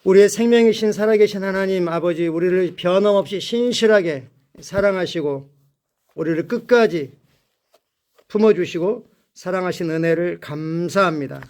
우리의 생명이신 살아계신 하나님 아버지, 우리를 변함없이 신실하게 사랑하시고 우리를 끝까지 품어주시고 사랑하신 은혜를 감사합니다.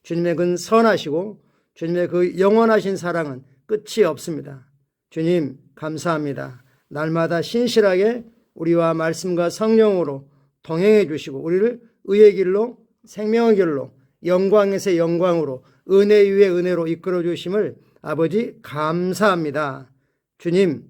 주님의 그 선하시고 주님의 그 영원하신 사랑은 끝이 없습니다. 주님 감사합니다. 날마다 신실하게 우리와 말씀과 성령으로 동행해 주시고 우리를 의의 길로 생명의 길로 영광에서 영광으로 은혜 위에 은혜로 이끌어 주심을 아버지 감사합니다. 주님,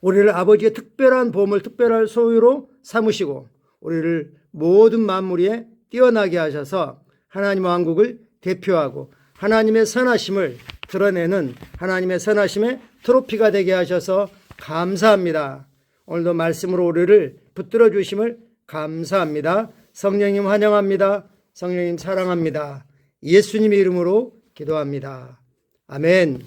우리를 아버지의 특별한 보물, 특별한 소유로 삼으시고 우리를 모든 만물 위에 뛰어나게 하셔서 하나님 왕국을 대표하고 하나님의 선하심을 드러내는 하나님의 선하심의 트로피가 되게 하셔서 감사합니다. 오늘도 말씀으로 우리를 붙들어 주심을 감사합니다. 성령님 환영합니다. 성령님 사랑합니다. 예수님의 이름으로 기도합니다. 아멘.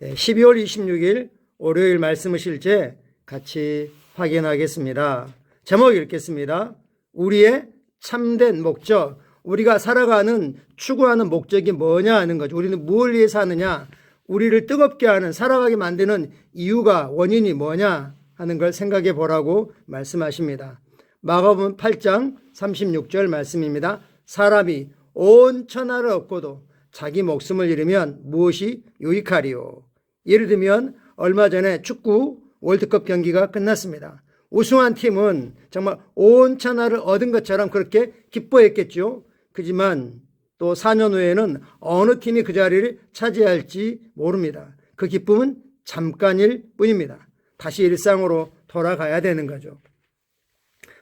12월 26일 월요일 말씀을 실제 같이 확인하겠습니다. 제목 읽겠습니다. 우리의 참된 목적, 우리가 살아가는 추구하는 목적이 뭐냐 하는 거죠. 우리는 무엇을 위해 사느냐, 우리를 뜨겁게 하는 살아가게 만드는 이유가 원인이 뭐냐 하는 걸 생각해 보라고 말씀하십니다. 마가복음 8장 36절 말씀입니다. 사람이 온 천하를 얻고도 자기 목숨을 잃으면 무엇이 유익하리요. 예를 들면 얼마 전에 축구 월드컵 경기가 끝났습니다. 우승한 팀은 정말 온 천하를 얻은 것처럼 그렇게 기뻐했겠죠. 그렇지만 또 4년 후에는 어느 팀이 그 자리를 차지할지 모릅니다. 그 기쁨은 잠깐일 뿐입니다. 다시 일상으로 돌아가야 되는 거죠.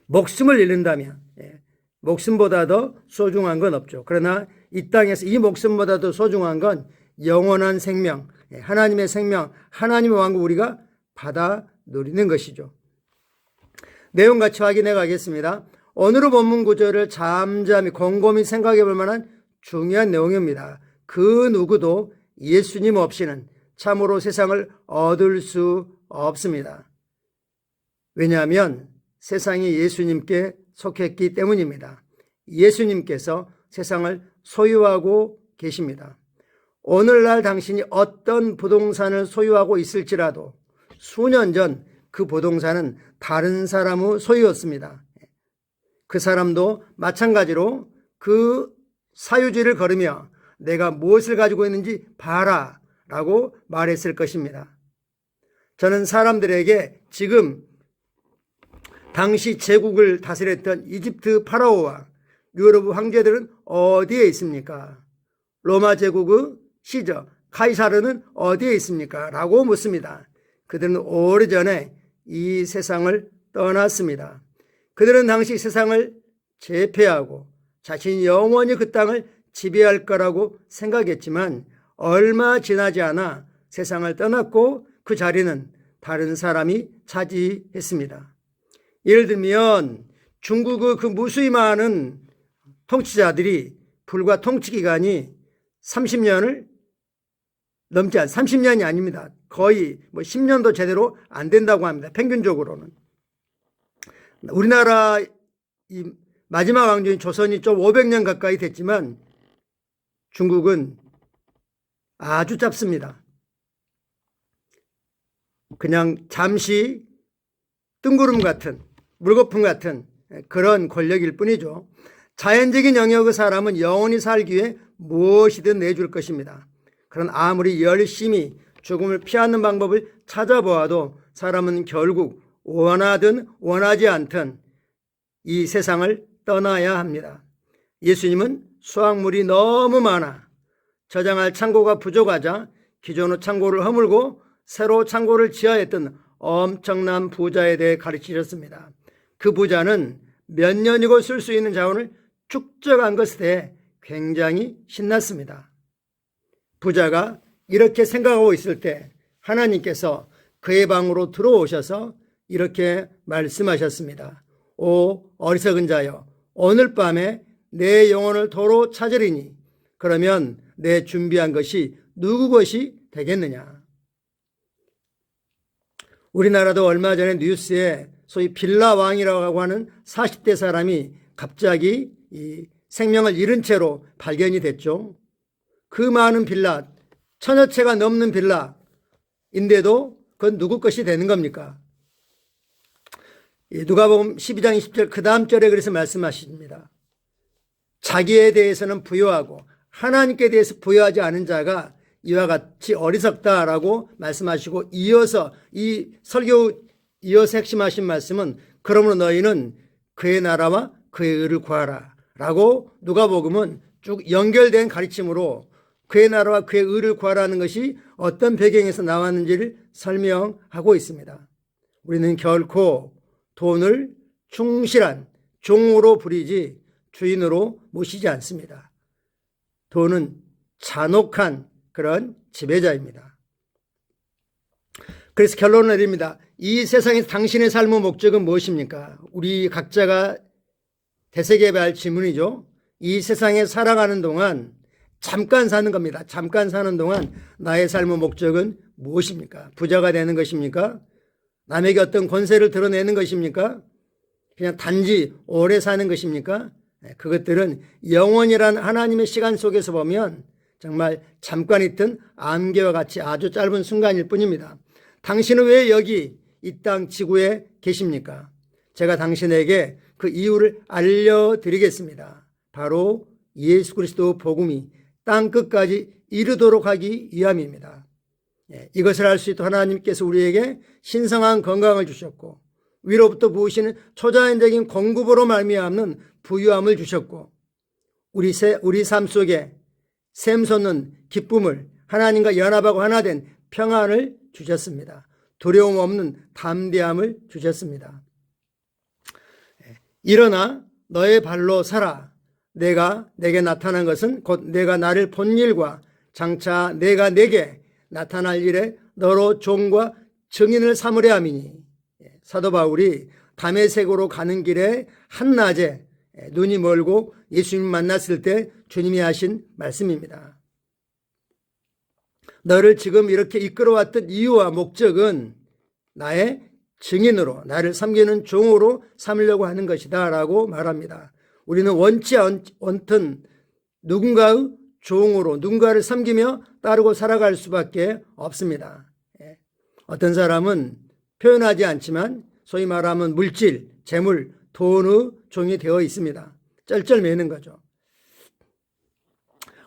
목숨을 잃는다면 목숨보다 더 소중한 건 없죠. 그러나 이 땅에서 이 목숨보다 더 소중한 건 영원한 생명, 하나님의 생명, 하나님의 왕국 우리가 받아 누리는 것이죠. 내용 같이 확인해 가겠습니다. 오늘의 본문 구절을 잠잠히 곰곰이 생각해 볼 만한 중요한 내용입니다. 그 누구도 예수님 없이는 참으로 세상을 얻을 수 없습니다. 왜냐하면 세상이 예수님께 속했기 때문입니다. 예수님께서 세상을 소유하고 계십니다. 오늘날 당신이 어떤 부동산을 소유하고 있을지라도 수년 전 그 부동산은 다른 사람의 소유였습니다. 그 사람도 마찬가지로 그 사유지를 걸으며 내가 무엇을 가지고 있는지 봐라 라고 말했을 것입니다. 저는 사람들에게 지금 당시 제국을 다스렸던 이집트 파라오와 유럽 황제들은 어디에 있습니까? 로마 제국의 시저 카이사르는 어디에 있습니까? 라고 묻습니다. 그들은 오래전에 이 세상을 떠났습니다. 그들은 당시 세상을 제패하고 자신이 영원히 그 땅을 지배할 거라고 생각했지만 얼마 지나지 않아 세상을 떠났고 그 자리는 다른 사람이 차지했습니다. 예를 들면 중국의 그 무수히 많은 통치자들이 불과 통치기간이 30년을 넘지 않, 30년이 아닙니다. 거의 10년도 제대로 안 된다고 합니다. 평균적으로는. 우리나라 이 마지막 왕조인 조선이 좀 500년 가까이 됐지만 중국은 아주 짧습니다. 그냥 잠시 뜬구름 같은 물거품 같은 그런 권력일 뿐이죠. 자연적인 영역의 사람은 영원히 살기 위해 무엇이든 내줄 것입니다. 그런 아무리 열심히 죽음을 피하는 방법을 찾아보아도 사람은 결국 원하든 원하지 않든 이 세상을 떠나야 합니다. 예수님은 수확물이 너무 많아 저장할 창고가 부족하자 기존의 창고를 허물고 새로 창고를 지어야 했던 엄청난 부자에 대해 가르치셨습니다. 그 부자는 몇 년이고 쓸 수 있는 자원을 축적한 것에 대해 굉장히 신났습니다. 부자가 이렇게 생각하고 있을 때 하나님께서 그의 방으로 들어오셔서 이렇게 말씀하셨습니다. 오 어리석은 자여, 오늘 밤에 내 영혼을 도로 찾으리니 그러면 내 준비한 것이 누구 것이 되겠느냐. 우리나라도 얼마 전에 뉴스에 소위 빌라 왕이라고 하는 40대 사람이 갑자기 이 생명을 잃은 채로 발견이 됐죠. 그 많은 빌라, 천여 채가 넘는 빌라인데도 그건 누구 것이 되는 겁니까? 누가복음 12장 20절 그 다음 절에 그래서 말씀하십니다. 자기에 대해서는 부여하고 하나님께 대해서 부여하지 않은 자가 이와 같이 어리석다라고 말씀하시고, 이어서 이 설교 이어서 핵심하신 말씀은 그러므로 너희는 그의 나라와 그의 의를 구하라 라고 누가복음은 쭉 연결된 가르침으로 그의 나라와 그의 의를 구하라는 것이 어떤 배경에서 나왔는지를 설명하고 있습니다. 우리는 결코 돈을 충실한 종으로 부리지 주인으로 모시지 않습니다. 돈은 잔혹한 그런 지배자입니다. 그래서 결론을 내립니다. 이 세상에서 당신의 삶의 목적은 무엇입니까? 우리 각자가 되새겨봐야 할 질문이죠. 이 세상에 살아가는 동안 잠깐 사는 겁니다. 잠깐 사는 동안 나의 삶의 목적은 무엇입니까? 부자가 되는 것입니까? 남에게 어떤 권세를 드러내는 것입니까? 그냥 단지 오래 사는 것입니까? 그것들은 영원이란 하나님의 시간 속에서 보면 정말 잠깐 있던 안개와 같이 아주 짧은 순간일 뿐입니다. 당신은 왜 여기 이 땅 지구에 계십니까? 제가 당신에게 그 이유를 알려드리겠습니다. 바로 예수 그리스도 복음이 땅 끝까지 이르도록 하기 위함입니다. 이것을 알 수 있도록 하나님께서 우리에게 신성한 건강을 주셨고, 위로부터 부으시는 초자연적인 공급으로 말미암는 부유함을 주셨고, 우리 삶 속에 샘솟는 기쁨을, 하나님과 연합하고 하나 된 평안을 주셨습니다. 두려움 없는 담대함을 주셨습니다. 일어나 너의 발로 서라. 내가 내게 나타난 것은 곧 내가 나를 본 일과 장차 내가 내게 나타날 일에 너로 종과 증인을 삼으려 함이니. 사도 바울이 다메섹으로 가는 길에 한낮에 눈이 멀고 예수님 만났을 때 주님이 하신 말씀입니다. 너를 지금 이렇게 이끌어왔던 이유와 목적은 나의 증인으로, 나를 섬기는 종으로 삼으려고 하는 것이다 라고 말합니다. 우리는 원치 않든 누군가의 종으로 누군가를 섬기며 따르고 살아갈 수밖에 없습니다. 어떤 사람은 표현하지 않지만 소위 말하면 물질, 재물, 돈의 종이 되어 있습니다. 쩔쩔매는 거죠.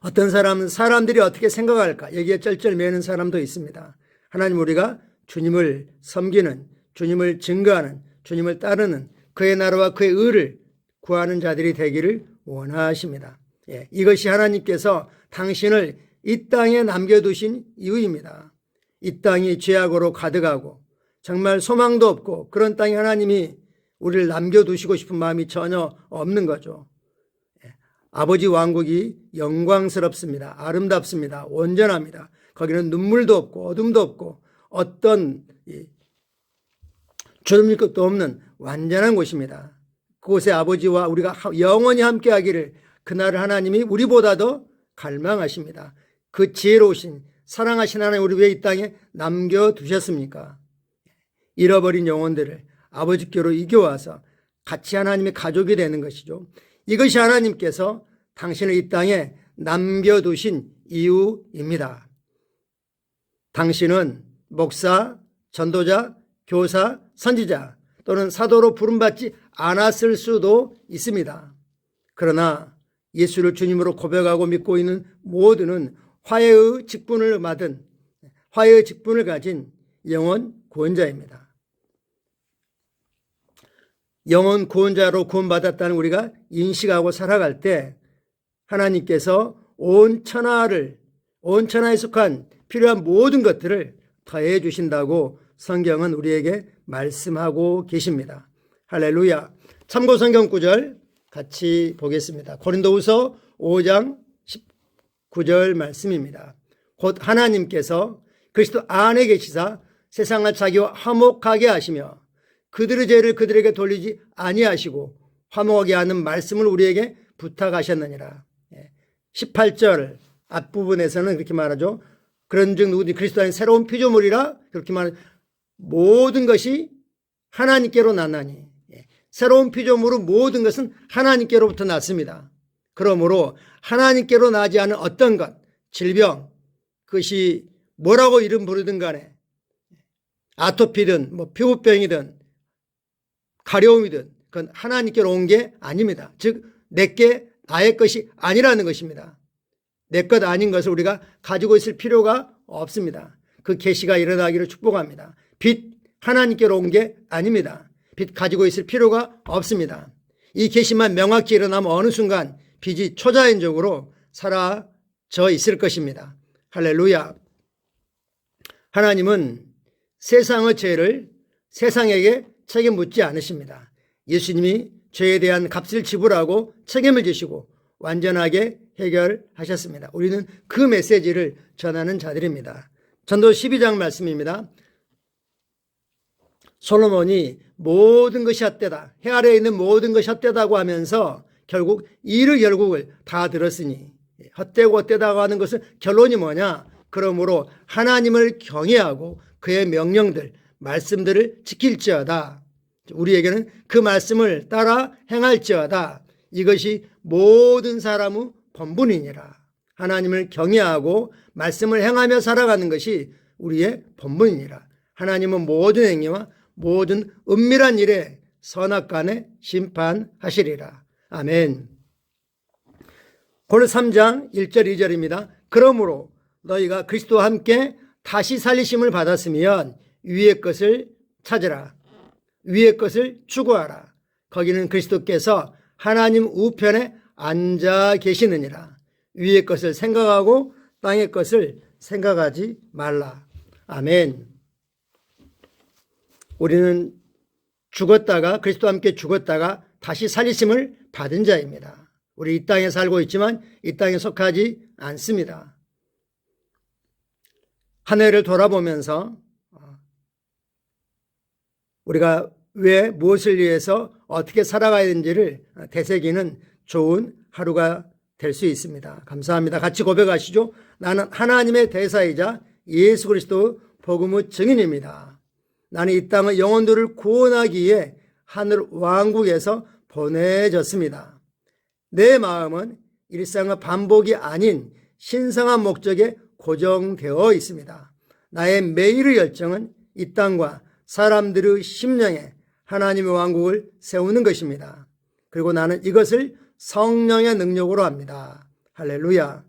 어떤 사람은 사람들이 어떻게 생각할까 여기에 쩔쩔매는 사람도 있습니다. 하나님, 우리가 주님을 섬기는, 주님을 증거하는, 주님을 따르는 그의 나라와 그의 의를 구하는 자들이 되기를 원하십니다. 이것이 하나님께서 당신을 이 땅에 남겨두신 이유입니다. 이 땅이 죄악으로 가득하고 정말 소망도 없고 그런 땅에 하나님이 우리를 남겨두시고 싶은 마음이 전혀 없는 거죠. 아버지 왕국이 영광스럽습니다. 아름답습니다. 온전합니다. 거기는 눈물도 없고 어둠도 없고 어떤 주름질 것도 없는 완전한 곳입니다. 그곳에 아버지와 우리가 영원히 함께하기를 그날을 하나님이 우리보다도 갈망하십니다. 그 지혜로우신 사랑하신 하나님, 우리 왜 이 땅에 남겨두셨습니까? 잃어버린 영혼들을 아버지께로 이겨와서 같이 하나님의 가족이 되는 것이죠. 이것이 하나님께서 당신을 이 땅에 남겨두신 이유입니다. 당신은 목사, 전도자, 교사, 선지자 또는 사도로 부름받지 않았을 수도 있습니다. 그러나 예수를 주님으로 고백하고 믿고 있는 모두는 화해의 직분을 가진 영혼 구원자입니다. 영혼 구원자로 구원받았다는 우리가 인식하고 살아갈 때 하나님께서 온 천하에 속한 필요한 모든 것들을 더해 주신다고 성경은 우리에게 말씀하고 계십니다. 할렐루야. 참고 성경 구절 같이 보겠습니다. 고린도후서 5장 19절 말씀입니다. 곧 하나님께서 그리스도 안에 계시사 세상을 자기와 화목하게 하시며 그들의 죄를 그들에게 돌리지 아니하시고 화목하게 하는 말씀을 우리에게 부탁하셨느니라. 18절 앞부분에서는 그렇게 말하죠. 그런즉 누구든지 그리스도 안에 새로운 피조물이라 그렇게 말하죠. 모든 것이 하나님께로 나나니, 새로운 피조물은 모든 것은 하나님께로부터 났습니다. 그러므로 하나님께로 나지 않은 어떤 것, 질병, 그것이 뭐라고 이름 부르든 간에 아토피든 뭐 피부병이든 가려움이든 그건 하나님께로 온 게 아닙니다. 즉 내게 나의 것이 아니라는 것입니다. 내 것 아닌 것을 우리가 가지고 있을 필요가 없습니다. 그 계시가 일어나기를 축복합니다. 빛 하나님께로 온 게 아닙니다. 빛 가지고 있을 필요가 없습니다. 이 계시만 명확히 일어나면 어느 순간 빛이 초자연적으로 사라져 있을 것입니다. 할렐루야. 하나님은 세상의 죄를 세상에게 책임 묻지 않으십니다. 예수님이 죄에 대한 값을 지불하고 책임을 지시고 완전하게 해결하셨습니다. 우리는 그 메시지를 전하는 자들입니다. 전도 12장 말씀입니다. 솔로몬이 모든 것이 헛되다, 해 아래에 있는 모든 것이 헛되다고 하면서 결국 이를 결국을 다 들었으니, 헛되고 헛되다고 하는 것은 결론이 뭐냐? 그러므로 하나님을 경외하고 그의 명령들, 말씀들을 지킬지어다. 우리에게는 그 말씀을 따라 행할지어다. 이것이 모든 사람의 본분이니라. 하나님을 경외하고 말씀을 행하며 살아가는 것이 우리의 본분이니라. 하나님은 모든 행위와 모든 은밀한 일에 선악간에 심판하시리라. 아멘. 오늘 3장 1절 2절입니다. 그러므로 너희가 그리스도와 함께 다시 살리심을 받았으면 위의 것을 찾으라. 위의 것을 추구하라. 거기는 그리스도께서 하나님 우편에 앉아 계시느니라. 위의 것을 생각하고 땅의 것을 생각하지 말라. 아멘. 우리는 죽었다가 그리스도와 함께 죽었다가 다시 살리심을 받은 자입니다. 우리 이 땅에 살고 있지만 이 땅에 속하지 않습니다. 한 해를 돌아보면서 우리가 왜 무엇을 위해서 어떻게 살아가야 되는지를 되새기는 좋은 하루가 될 수 있습니다. 감사합니다. 같이 고백하시죠. 나는 하나님의 대사이자 예수 그리스도 복음의 증인입니다. 나는 이 땅의 영혼들을 구원하기 위해 하늘 왕국에서 보내졌습니다. 내 마음은 일상의 반복이 아닌 신성한 목적에 고정되어 있습니다. 나의 매일의 열정은 이 땅과 사람들의 심령에 하나님의 왕국을 세우는 것입니다. 그리고 나는 이것을 성령의 능력으로 합니다. 할렐루야.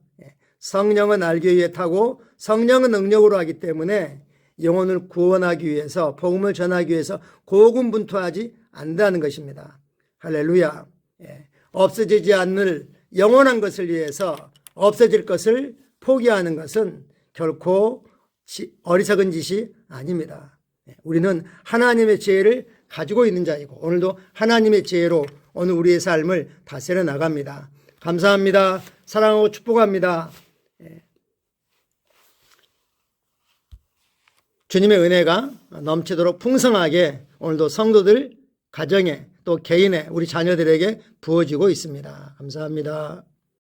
성령은 알기 위해 타고 성령은 능력으로 하기 때문에 영혼을 구원하기 위해서 복음을 전하기 위해서 고군분투하지 않는다는 것입니다. 할렐루야. 없어지지 않을 영원한 것을 위해서 없어질 것을 포기하는 것은 결코 어리석은 짓이 아닙니다. 우리는 하나님의 지혜를 가지고 있는 자이고 오늘도 하나님의 지혜로 오늘 우리의 삶을 다스려 나갑니다. 감사합니다. 사랑하고 축복합니다. 주님의 은혜가 넘치도록 풍성하게 오늘도 성도들 가정에 또 개인에 우리 자녀들에게 부어지고 있습니다. 감사합니다.